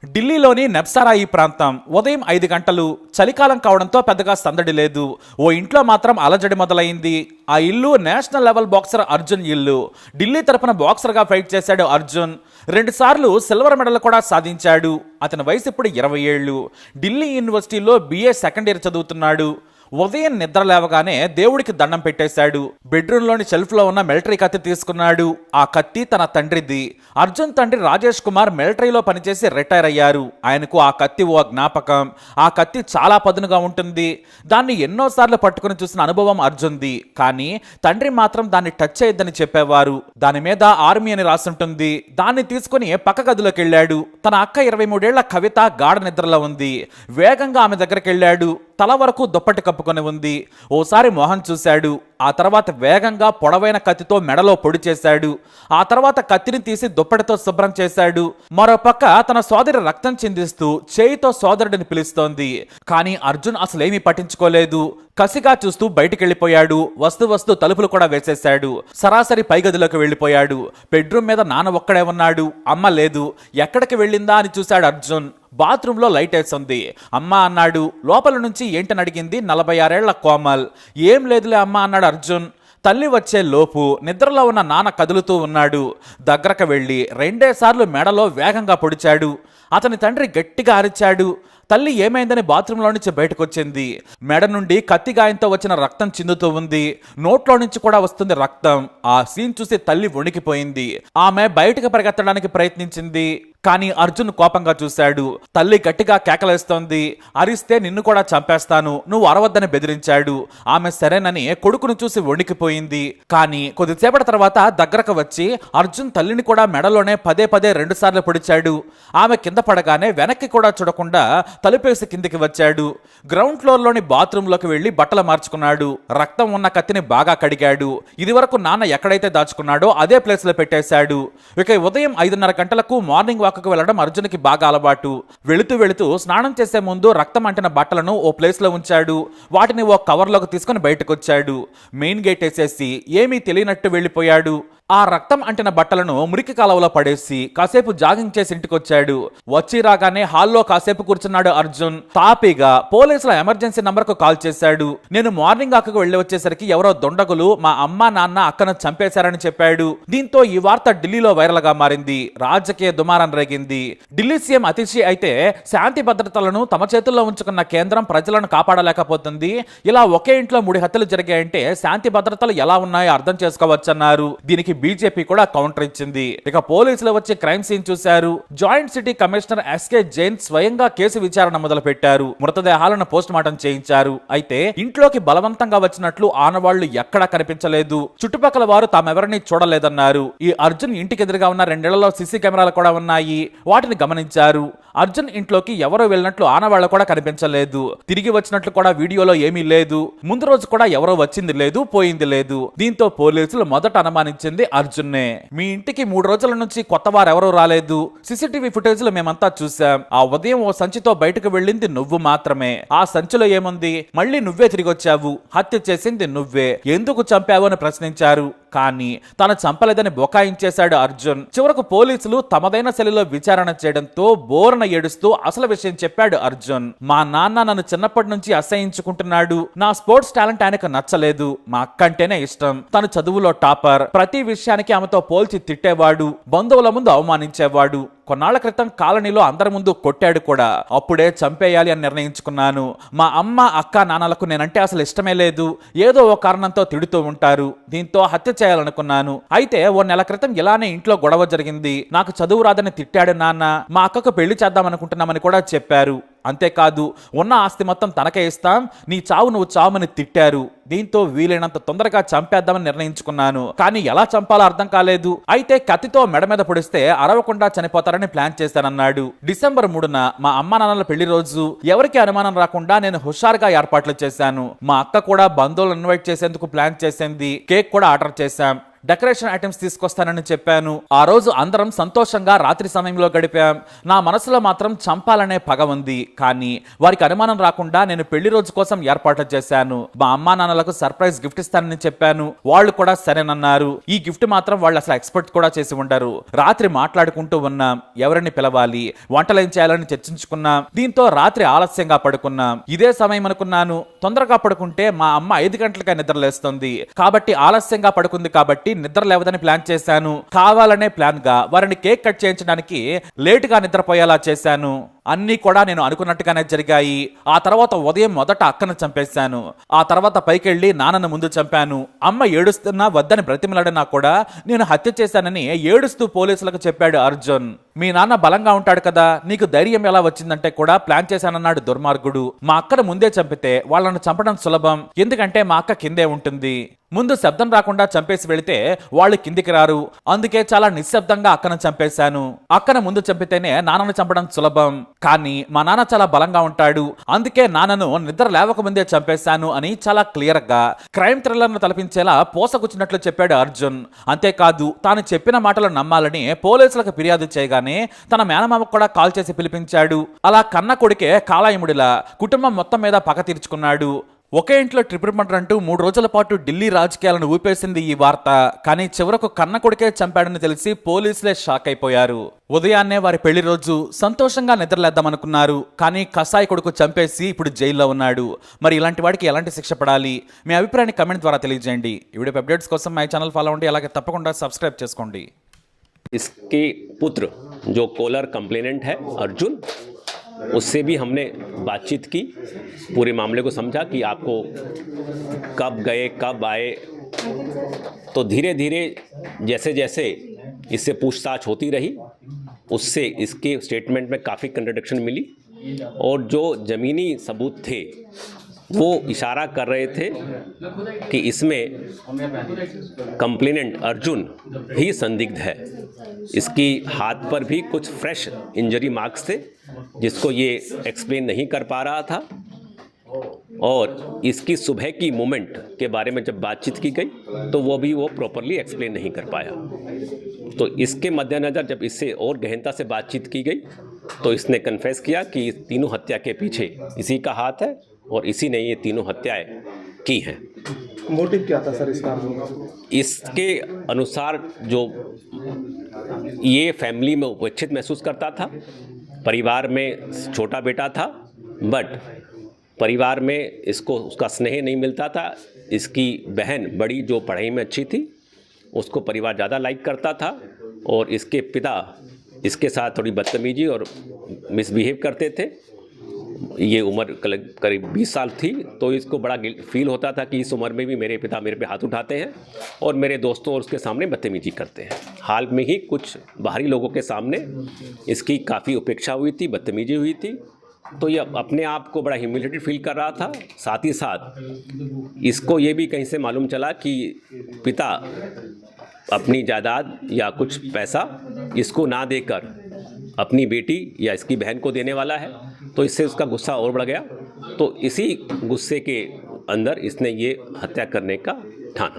ఢిల్లీలోని నెప్సారాయి ప్రాంతం ఉదయం 5 గంటలు. చలికాలం కావడంతో పెద్దగా సందడి లేదు. ఓ ఇంట్లో మాత్రం అలజడి మొదలైంది. ఆ ఇల్లు నేషనల్ లెవెల్ బాక్సర్ అర్జున్ ఇల్లు. ఢిల్లీ తరపున బాక్సర్గా ఫైట్ చేశాడు అర్జున్. 2 సార్లు సిల్వర్ మెడల్ కూడా సాధించాడు. అతని వయసు ఇప్పుడు 20 ఏళ్ళు. ఢిల్లీ యూనివర్సిటీలో BA సెకండ్ ఇయర్ చదువుతున్నాడు. ఉదయం నిద్ర లేవగానే దేవుడికి దండం పెట్టేశాడు. బెడ్రూమ్లోని షెల్ఫ్లో ఉన్న మిలిటరీ కత్తి తీసుకున్నాడు. ఆ కత్తి తన తండ్రిది. అర్జున్ తండ్రి రాజేష్ కుమార్ మిలిటరీలో పనిచేసి రిటైర్ అయ్యారు. ఆయనకు ఆ కత్తి ఓ జ్ఞాపకం. ఆ కత్తి చాలా పదునుగా ఉంటుంది. దాన్ని ఎన్నోసార్లు పట్టుకుని చూసిన అనుభవం అర్జున్ది. కానీ తండ్రి మాత్రం దాన్ని టచ్ చేయొద్దని చెప్పేవారు. దాని మీద ఆర్మీ అని రాసుంటుంది. దాన్ని తీసుకుని పక్క గదిలోకి వెళ్ళాడు. తన అక్క 23 ఏళ్ల కవిత గాఢ నిద్రలో ఉంది. వేగంగా ఆమె దగ్గరికి వెళ్ళాడు. తల వరకు దుప్పటి కప్పుకొని ఉంది. ఓసారి మొహం చూశాడు. ఆ తర్వాత వేగంగా పొడవైన కత్తితో మెడలో పొడి చేశాడు. ఆ తర్వాత కత్తిని తీసి దుప్పటితో శుభ్రం చేశాడు. మరోపక్క తన సోదరి రక్తం చిందిస్తూ చేయితో సోదరుడిని పిలుస్తోంది. కానీ అర్జున్ అసలేమీ పట్టించుకోలేదు. కసిగా చూస్తూ బయటికెళ్లిపోయాడు. వస్తూ తలుపులు కూడా వేసేశాడు. సరాసరి పైగదిలోకి వెళ్ళిపోయాడు. బెడ్రూమ్ మీద నాన్న ఒక్కడే ఉన్నాడు. అమ్మ లేదు. ఎక్కడికి వెళ్ళిందా అని చూశాడు అర్జున్. బాత్రూంలో లైట్ వేసింది. అమ్మ అన్నాడు. లోపల నుంచి ఏంటని అడిగింది 46 ఏళ్ల కోమల్. ఏం లేదులే అమ్మ అన్నాడు అర్జున్. తల్లి వచ్చే లోపు నిద్రలో ఉన్న నాన్న కదులుతూ ఉన్నాడు. దగ్గరకు వెళ్ళి 2 సార్లు మెడలో వేగంగా పొడిచాడు. అతని తండ్రి గట్టిగా అరిచాడు. తల్లి ఏమైందని బాత్రూంలో నుంచి బయటకు వచ్చింది. మెడ నుండి కత్తి గాయంతో వచ్చిన రక్తం చిందుతూ ఉంది. నోట్లో నుంచి కూడా వస్తుంది రక్తం. ఆ సీన్ చూసి తల్లి వణికిపోయింది. ఆమె బయటకు పరిగెత్తడానికి ప్రయత్నించింది. కానీ అర్జున్ కోపంగా చూశాడు. తల్లి గట్టిగా కేకలేస్తోంది. అరిస్తే నిన్ను కూడా చంపేస్తాను, నువ్వు అరవద్దని బెదిరించాడు. ఆమె సరేనని కొడుకును చూసి వణికిపోయింది. కానీ కొద్దిసేపటి తర్వాత దగ్గరకు వచ్చి అర్జున్ తల్లిని కూడా మెడలోనే పదే 2 సార్లు పొడిచాడు. ఆమె కింద పడగానే వెనక్కి కూడా చూడకుండా తలుపేసి కిందికి వచ్చాడు. గ్రౌండ్ ఫ్లోర్లోని బాత్రూంలోకి వెళ్లి బట్టలు మార్చుకున్నాడు. రక్తం ఉన్న కత్తిని బాగా కడిగాడు. ఇదివరకు నాన్న ఎక్కడైతే దాచుకున్నాడో అదే ప్లేస్ లో పెట్టేశాడు. ఇక ఉదయం 5:30 గంటలకు మార్నింగ్ వాక్కు వెళ్లడం అర్జున్కి బాగా అలవాటు. వెళుతూ స్నానం చేసే ముందు రక్తం అంటిన బట్టలను ఓ ప్లేస్ లో ఉంచాడు. వాటిని ఓ కవర్లోకి తీసుకుని బయటకు వచ్చాడు. మెయిన్ గేట్ వేసేసి ఏమీ తెలియనట్టు వెళ్లిపోయాడు. ఆ రక్తం అంటిన బట్టలను మురికి కాలువలో పడేసి కాసేపు జాగింగ్ చేసి ఇంటికొచ్చాడు. వచ్చి రాగానే హాల్లో కాసేపు కూర్చున్నాడు అర్జున్. తాపీగా పోలీసుల ఎమర్జెన్సీ నంబర్ కు కాల్ చేశాడు. నేను మార్నింగ్ వాక్కు వెళ్లి వచ్చేసరికి ఎవరో దొండగులు మా అమ్మ నాన్న అక్కను చంపేశారని చెప్పాడు. దీంతో ఈ వార్త ఢిల్లీలో వైరల్ గా మారింది. రాజకీయ దుమారం రేగింది. ఢిల్లీ సీఎం అతిశి అయితే శాంతి భద్రతలను తమ చేతుల్లో ఉంచుకున్న కేంద్రం ప్రజలను కాపాడలేకపోతుంది. ఇలా ఒకే ఇంట్లో 3 హత్యలు జరిగాయంటే శాంతి భద్రతలు ఎలా ఉన్నాయో అర్థం చేసుకోవచ్చన్నారు. దీనికి బీజేపీ కూడా కౌంటర్ ఇచ్చింది. ఇక పోలీసులు వచ్చి క్రైమ్ సీన్ చూశారు. Joint city commissioner S K Jain స్వయంగా కేసు విచారణ మొదలు పెట్టారు. మృతదేహాలను పోస్ట్ మార్టం చేయించారు. అయితే ఇంట్లోకి బలవంతంగా వచ్చినట్లు ఆనవాళ్లు ఎక్కడా కనిపించలేదు. చుట్టుపక్కల వారు తామెవరిని చూడలేదన్నారు. ఈ అర్జున్ ఇంటికి ఎదురుగా ఉన్న 2 ఇళ్లలో సీసీ కెమెరాలు కూడా ఉన్నాయి. వాటిని గమనించారు. అర్జున్ ఇంట్లోకి ఎవరో వెళ్ళినట్లు ఆనవాళ్లు కూడా కనిపించలేదు. తిరిగి వచ్చినట్లు కూడా వీడియోలో ఏమీ లేదు. ముందు రోజు కూడా ఎవరో వచ్చింది లేదు, పోయింది లేదు. దీంతో పోలీసులు మొదట అనుమానించింది అర్జున్నే. మీ ఇంటికి 3 రోజుల నుంచి కొత్త వారు ఎవరూ రాలేదు. సీసీటీవీ ఫుటేజ్ లో మేమంతా చూసాం. ఆ ఉదయం ఓ సంచితో బయటకు వెళ్ళింది నువ్వు మాత్రమే. ఆ సంచిలో ఏముంది? మళ్ళీ నువ్వే తిరిగి వచ్చావు. హత్య చేసింది నువ్వే. ఎందుకు చంపావు అని ప్రశ్నించారు. కానీ తను చంపలేదని బొకాయించేశాడు అర్జున్. చివరకు పోలీసులు తమదైన శైలిలో విచారణ చేయడంతో బోరన ఏడుస్తూ అసలు విషయం చెప్పాడు అర్జున్. మా నాన్న నన్ను చిన్నప్పటి నుంచి అసహించుకుంటున్నాడు. నా స్పోర్ట్స్ టాలెంట్ ఆయనకు నచ్చలేదు. మా అక్క అంటేనే ఇష్టం. తను చదువులో టాపర్. ప్రతి విషయానికి ఆమెతో పోల్చి తిట్టేవాడు. బంధువుల ముందు అవమానించేవాడు. కొన్నాళ్ల క్రితం కాలనీలో అందరి ముందు కొట్టాడు కూడా. అప్పుడే చంపేయాలి అని నిర్ణయించుకున్నాను. మా అమ్మ అక్క నాన్నలకు నేనంటే అసలు ఇష్టమే లేదు. ఏదో ఓ కారణంతో తిడుతూ ఉంటారు. దీంతో హత్య చేయాలనుకున్నాను. అయితే ఓ నెల క్రితం ఇలానే ఇంట్లో గొడవ జరిగింది. నాకు చదువు రాదని తిట్టాడు నాన్న. మా అక్కకు పెళ్లి చేద్దామనుకుంటున్నామని కూడా చెప్పారు. అంతేకాదు ఉన్న ఆస్తి మొత్తం తనకే ఇస్తాం, నీ చావు నువ్వు చావమని తిట్టారు. దీంతో వీలైనంత తొందరగా చంపేద్దామని నిర్ణయించుకున్నాను. కానీ ఎలా చంపాలో అర్థం కాలేదు. అయితే కత్తితో మెడ మీద పొడిస్తే అరవకుండా చనిపోతారని ప్లాన్ చేశానన్నాడు. డిసెంబర్ 3న మా అమ్మ నాన్నల పెళ్లి రోజు. ఎవరికి అనుమానం రాకుండా నేను హుషారుగా ఏర్పాట్లు చేశాను. మా అక్క కూడా బంధువులను ఇన్వైట్ చేసేందుకు ప్లాన్ చేసింది. కేక్ కూడా ఆర్డర్ చేశాం. డెకరేషన్ ఐటమ్స్ తీసుకొస్తానని చెప్పాను. ఆ రోజు అందరం సంతోషంగా రాత్రి సమయంలో గడిపాం. నా మనసులో మాత్రం చంపాలనే పగ ఉంది. కానీ వారికి అనుమానం రాకుండా నేను పెళ్లి రోజు కోసం ఏర్పాట్లు చేశాను. మా అమ్మా నాన్నలకు సర్ప్రైజ్ గిఫ్ట్ ఇస్తానని చెప్పాను. వాళ్ళు కూడా సరేనన్నారు. ఈ గిఫ్ట్ మాత్రం వాళ్ళు అసలు ఎక్స్పెక్ట్ కూడా చేసి ఉండరు. రాత్రి మాట్లాడుకుంటూ ఉన్నాం, ఎవరిని పిలవాలి, వంటలు ఏం చేయాలని చర్చించుకున్నాం. దీంతో రాత్రి ఆలస్యంగా పడుకున్నాం. ఇదే సమయం అనుకున్నాను. తొందరగా పడుకుంటే మా అమ్మ 5 గంటలకే నిద్రలేస్తుంది. కాబట్టి ఆలస్యంగా పడుకుంది కాబట్టి నిద్ర లేవదని ప్లాన్ చేశాను. కావాలనే ప్లాన్ గా వారిని కేక్ కట్ చేయించడానికి లేటుగా నిద్రపోయేలా చేశాను. అన్నీ కూడా నేను అనుకున్నట్టుగానే జరిగాయి. ఆ తర్వాత ఉదయం మొదట అక్కను చంపేశాను. ఆ తర్వాత పైకెళ్ళి నాన్నను ముందు చంపాను. అమ్మ ఏడుస్తున్నా వద్దని బ్రతిమలాడినా కూడా నేను హత్య చేశానని ఏడుస్తూ పోలీసులకు చెప్పాడు అర్జున్. మీ నాన్న బలంగా ఉంటాడు కదా, నీకు ధైర్యం ఎలా వచ్చిందంటే కూడా ప్లాన్ చేశానన్నాడు దుర్మార్గుడు. మా అక్కను ముందే చంపితే వాళ్ళను చంపడం సులభం, ఎందుకంటే మా అక్క కిందే ఉంటుంది. ముందు శబ్దం రాకుండా చంపేసి వెళితే వాళ్ళు కిందికి రారు. అందుకే చాలా నిశ్శబ్దంగా అక్కను చంపేశాను. అక్కను ముందు చంపితేనే నాన్నను చంపడం సులభం. కానీ మా నాన్న చాలా బలంగా ఉంటాడు, అందుకే నాన్నను నిద్ర లేవకముందే చంపేశాను అని చాలా క్లియర్ గా క్రైమ్ థ్రిల్లర్ను తలపించేలా పోసగుచ్చినట్లు చెప్పాడు అర్జున్. అంతేకాదు తాను చెప్పిన మాటలు నమ్మాలని పోలీసులకు ఫిర్యాదు చేయగానే తన మేనమామకు కూడా కాల్ చేసి పిలిపించాడు. అలా కన్న కొడుకే కాలాయముడిలా కుటుంబం మొత్తం మీద పగ తీర్చుకున్నాడు. ఒకే ఇంట్లో ట్రిపుల్ మర్డర్ అంటూ 3 రోజుల పాటు ఢిల్లీ రాజకీయాలను ఊపేసింది ఈ వార్త. కానీ చివరకు కన్న కొడుకే చంపాడని తెలిసి పోలీసులే షాక్ అయిపోయారు. ఉదయాన్నే వారి పెళ్లి రోజు సంతోషంగా నిద్రలేద్దామనుకున్నారు. కానీ కసాయి కొడుకు చంపేసి ఇప్పుడు జైల్లో ఉన్నాడు. మరి ఇలాంటి వాడికి ఎలాంటి శిక్ష పడాలి? మీ అభిప్రాయాన్ని కమెంట్ ద్వారా తెలియజేయండి. ఈ వీడియో అప్డేట్స్ కోసం మై ఛానల్ ఫాలో అవ్వండి, అలాగే తప్పకుండా సబ్స్క్రైబ్ చేసుకోండి. इसके पुत्र जो कॉलर कंप्लेनेंट है अर्जुन, उससे भी हमने बातचीत की, पूरे मामले को समझा कि आपको कब गए कब आए। तो धीरे धीरे जैसे जैसे इससे पूछताछ होती रही, उससे इसके स्टेटमेंट में काफ़ी कंट्रडिक्शन मिली और जो ज़मीनी सबूत थे वो इशारा कर रहे थे कि इसमें कंप्लेनेंट अर्जुन ही संदिग्ध है। इसकी हाथ पर भी कुछ फ्रेश इंजरी मार्क्स थे जिसको ये एक्सप्लेन नहीं कर पा रहा था। और इसकी सुबह की मूवमेंट के बारे में जब बातचीत की गई तो वो भी वो प्रॉपरली एक्सप्लेन नहीं कर पाया। तो इसके मद्देनज़र जब इससे और गहनता से बातचीत की गई तो इसने कन्फेस किया कि इस तीनों हत्या के पीछे इसी का हाथ है और इसी ने ये तीनों हत्याएं की हैं। मोटिव क्या था सर इसका? इसके अनुसार जो ये फैमिली में उपेक्षित महसूस करता था, परिवार में छोटा बेटा था, बट परिवार में इसको उसका स्नेह नहीं मिलता था। इसकी बहन बड़ी जो पढ़ाई में अच्छी थी उसको परिवार ज़्यादा लाइक करता था और इसके पिता इसके साथ थोड़ी बदतमीजी और मिसबिहेव करते थे। ये उम्र करीब 20 साल थी तो इसको बड़ा फील होता था कि इस उम्र में भी मेरे पिता मेरे पे हाथ उठाते हैं और मेरे दोस्तों और उसके सामने बदतमीजी करते हैं। हाल में ही कुछ बाहरी लोगों के सामने इसकी काफ़ी उपेक्षा हुई थी, बदतमीजी हुई थी। तो ये अपने आप को बड़ा ह्यूमिलेटेड फील कर रहा था। साथ ही साथ इसको ये भी कहीं से मालूम चला कि पिता अपनी जायदाद या कुछ पैसा इसको ना देकर अपनी बेटी या इसकी बहन को देने वाला है। तो इससे उसका गुस्सा और बढ़ गया। तो इसी गुस्से के अंदर इसने ये हत्या करने का ठाना।